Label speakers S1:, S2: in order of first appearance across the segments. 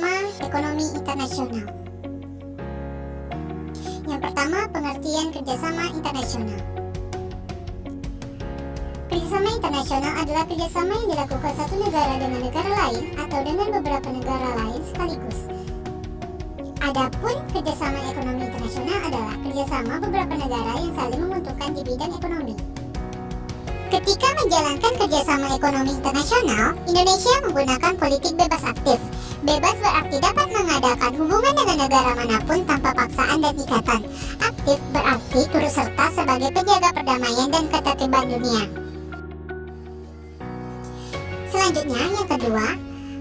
S1: kerjasama ekonomi internasional. Yang pertama, pengertian kerjasama internasional. Kerjasama internasional adalah kerjasama yang dilakukan satu negara dengan negara lain atau dengan beberapa negara lain sekaligus. Adapun kerjasama ekonomi internasional adalah kerjasama beberapa negara yang saling menguntungkan di bidang ekonomi. Ketika menjalankan kerjasama ekonomi internasional, Indonesia menggunakan politik bebas aktif. Bebas berarti dapat mengadakan hubungan dengan negara manapun tanpa paksaan dan ikatan. Aktif berarti turut serta sebagai penjaga perdamaian dan ketertiban dunia. Selanjutnya, yang kedua,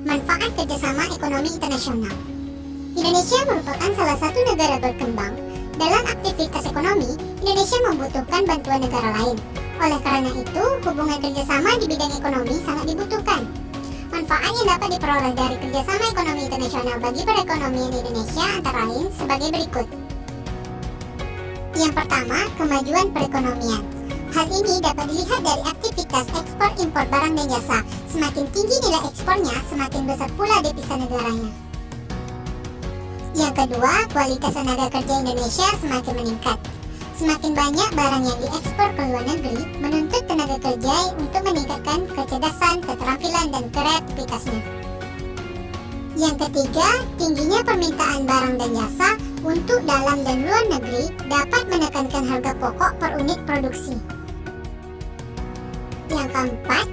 S1: manfaat kerjasama ekonomi internasional. Indonesia merupakan salah satu negara berkembang. Dalam aktivitas ekonomi, Indonesia membutuhkan bantuan negara lain. Oleh karena itu, hubungan kerjasama di bidang ekonomi sangat dibutuhkan. Manfaat yang dapat diperoleh dari kerjasama ekonomi internasional bagi perekonomian Indonesia antara lain sebagai berikut. Yang pertama, kemajuan perekonomian. Hal ini dapat dilihat dari aktivitas ekspor-impor barang dan jasa. Semakin tinggi nilai ekspornya, semakin besar pula devisa negaranya. Yang kedua, kualitas tenaga kerja Indonesia semakin meningkat. Semakin banyak barang yang diekspor ke luar negeri, menuntut tenaga kerja untuk meningkatkan kecerdasan, keterampilan, dan kreativitasnya. Yang ketiga, tingginya permintaan barang dan jasa untuk dalam dan luar negeri dapat menekankan harga pokok per unit produksi. Yang keempat,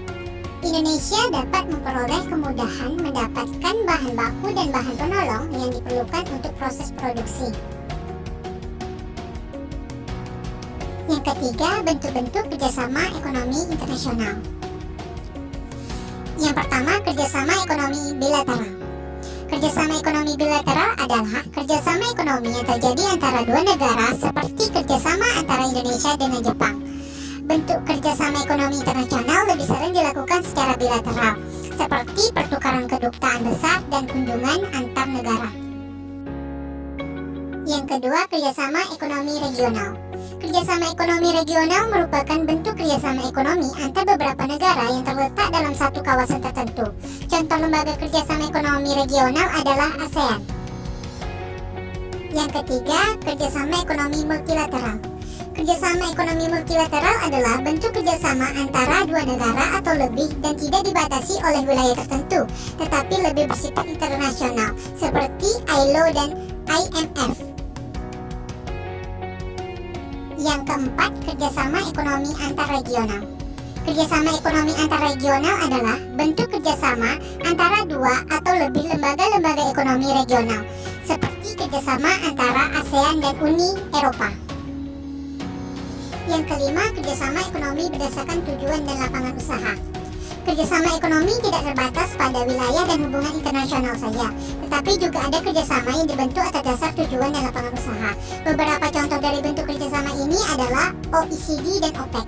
S1: Indonesia dapat memperoleh kemudahan mendapatkan bahan baku dan bahan penolong yang diperlukan untuk proses produksi. Yang ketiga, bentuk-bentuk kerjasama ekonomi internasional. Yang pertama, kerjasama ekonomi bilateral. Kerjasama ekonomi bilateral adalah kerjasama ekonomi yang terjadi antara dua negara seperti kerjasama antara Indonesia dengan Jepang. Bentuk kerjasama ekonomi internasional lebih sering dilakukan secara bilateral, seperti pertukaran kedutaan besar dan kunjungan antar negara. Yang kedua, kerjasama ekonomi regional. Kerjasama ekonomi regional merupakan bentuk kerjasama ekonomi antar beberapa negara yang terletak dalam satu kawasan tertentu. Contoh lembaga kerjasama ekonomi regional adalah ASEAN. Yang ketiga, kerjasama ekonomi multilateral. Kerjasama ekonomi multilateral adalah bentuk kerjasama antara dua negara atau lebih dan tidak dibatasi oleh wilayah tertentu, tetapi lebih bersifat internasional, seperti ILO dan IMF. Yang keempat, kerjasama ekonomi antarregional. Kerjasama ekonomi antarregional adalah bentuk kerjasama antara dua atau lebih lembaga-lembaga ekonomi regional, seperti kerjasama antara ASEAN dan Uni Eropa. Yang kelima, kerjasama ekonomi berdasarkan tujuan dan lapangan usaha. Kerjasama ekonomi tidak terbatas pada wilayah dan hubungan internasional saja, tetapi juga ada kerjasama yang dibentuk atas dasar tujuan dan lapangan usaha. Beberapa contoh dari bentuk kerjasama ini adalah OECD dan OPEC.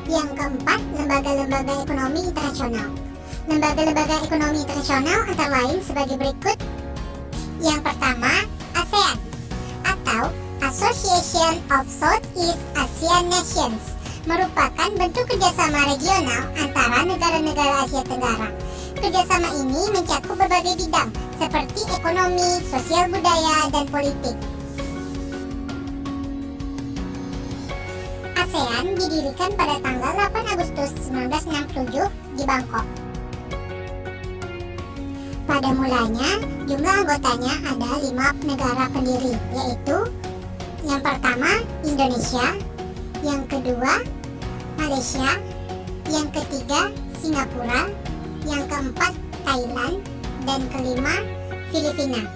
S1: Yang keempat, lembaga-lembaga ekonomi internasional. Lembaga-lembaga ekonomi internasional antara lain sebagai berikut. Yang pertama, ASEAN atau Association of Southeast Asian Nations merupakan bentuk kerjasama regional antara negara-negara Asia Tenggara. Kerjasama ini mencakup berbagai bidang seperti ekonomi, sosial budaya, dan politik. ASEAN didirikan pada tanggal 8 Agustus 1967 di Bangkok. Pada mulanya, jumlah anggotanya ada 5 negara pendiri, yaitu yang pertama, Indonesia, yang kedua, Malaysia, yang ketiga, Singapura, yang keempat, Thailand, dan kelima, Filipina.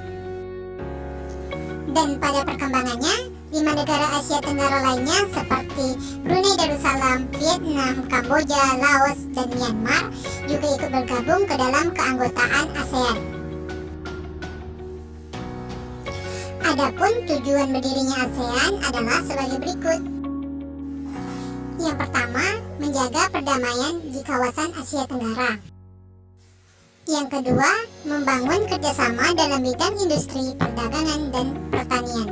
S1: Dan pada perkembangannya, 5 negara Asia Tenggara lainnya seperti Brunei Darussalam, Vietnam, Kamboja, Laos, dan Myanmar juga ikut bergabung ke dalam keanggotaan ASEAN. Adapun tujuan berdirinya ASEAN adalah sebagai berikut. Yang pertama, menjaga perdamaian di kawasan Asia Tenggara. Yang kedua, membangun kerjasama dalam bidang industri, perdagangan, dan pertanian.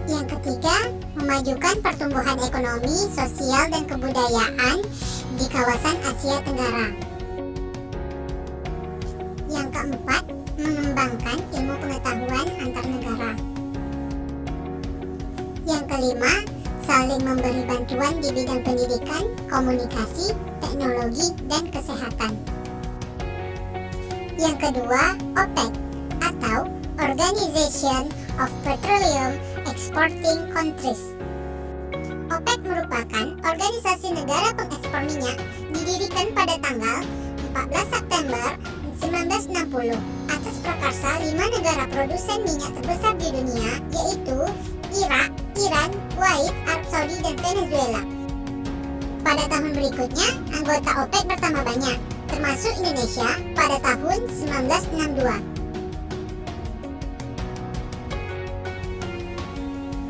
S1: Yang ketiga, memajukan pertumbuhan ekonomi, sosial, dan kebudayaan di kawasan Asia Tenggara. keempat, mengembangkan ilmu pengetahuan antar negara. Yang kelima, saling memberi bantuan di bidang pendidikan, komunikasi, teknologi, dan kesehatan. Yang kedua, OPEC atau Organization of Petroleum Exporting Countries. OPEC merupakan organisasi negara pengekspor minyak didirikan pada tanggal 14 September 1960 atas prakarsa 5 negara produsen minyak terbesar di dunia, yaitu Irak, Iran, Kuwait, Arab Saudi, dan Venezuela. Pada tahun berikutnya, anggota OPEC bertambah banyak, termasuk Indonesia pada tahun 1962.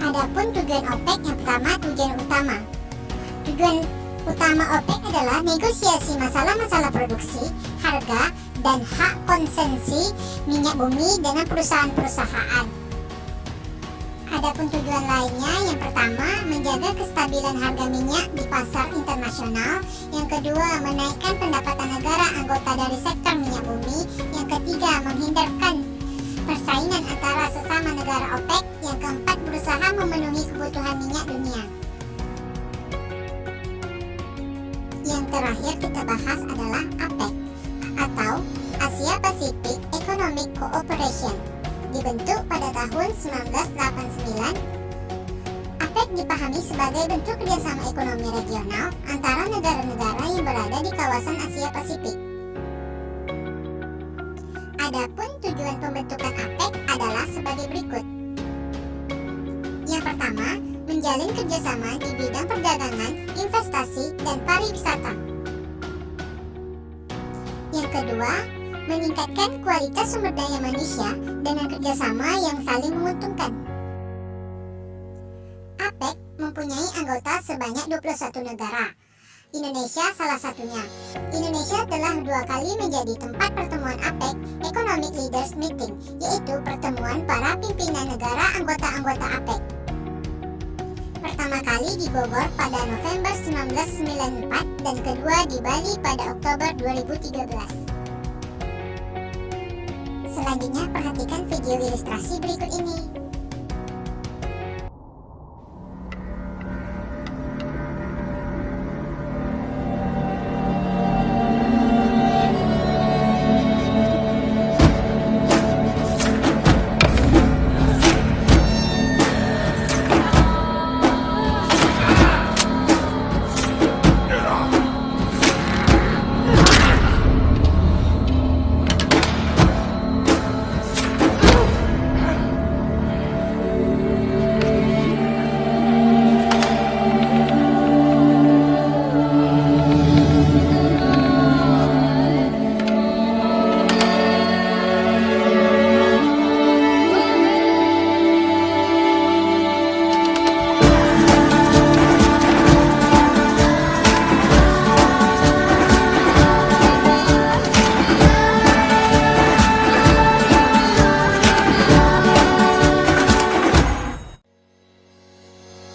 S1: Adapun tujuan OPEC yang pertama, tujuan utama. Tujuan utama OPEC adalah negosiasi masalah-masalah produksi, harga, dan hak konsesi minyak bumi dengan perusahaan-perusahaan. Adapun tujuan lainnya, yang pertama, menjaga kestabilan harga minyak di pasar internasional. Yang kedua, menaikkan pendapatan negara anggota dari sektor minyak bumi. Yang ketiga, menghindarkan persaingan antara sesama negara OPEC. Yang keempat, berusaha memenuhi kebutuhan minyak dunia. Yang terakhir kita bahas adalah APEC atau Asia Pacific Economic Cooperation. Dibentuk pada tahun 1989, APEC dipahami sebagai bentuk kerjasama ekonomi regional antara negara-negara yang berada di kawasan Asia Pasifik. Adapun tujuan pembentukan APEC adalah sebagai berikut. Yang pertama, menjalin kerjasama di bidang perdagangan, investasi, dan pariwisata. Yang kedua, meningkatkan kualitas sumber daya manusia dengan kerjasama yang saling menguntungkan. APEC mempunyai anggota sebanyak 21 negara. Indonesia salah satunya. Indonesia telah 2 kali menjadi tempat pertemuan APEC Economic Leaders Meeting, yaitu pertemuan para pimpinan negara anggota-anggota APEC. Pertama kali di Bogor pada November 1994 dan kedua di Bali pada Oktober 2013. Selanjutnya perhatikan video ilustrasi berikut ini.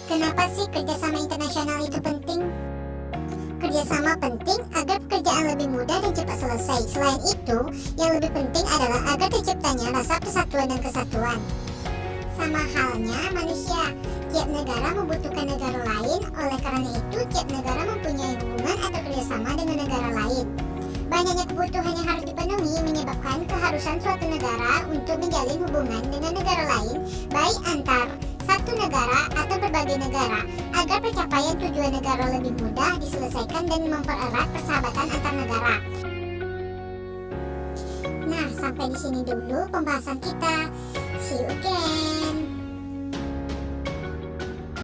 S1: Kenapa sih kerjasama internasional itu penting? Kerjasama penting agar pekerjaan lebih mudah dan cepat selesai. Selain itu, yang lebih penting adalah agar terciptanya rasa persatuan dan kesatuan. Sama halnya manusia, tiap negara membutuhkan negara lain. Oleh karena itu, tiap negara mempunyai hubungan atau kerjasama dengan negara lain. Banyaknya kebutuhan yang harus dipenuhi menyebabkan keharusan suatu negara untuk menjalin hubungan dengan negara lain, baik antar satu negara atau berbagai negara, agar pencapaian tujuan negara lebih mudah diselesaikan dan mempererat persahabatan antar negara. Nah, sampai di sini dulu pembahasan kita. See you again.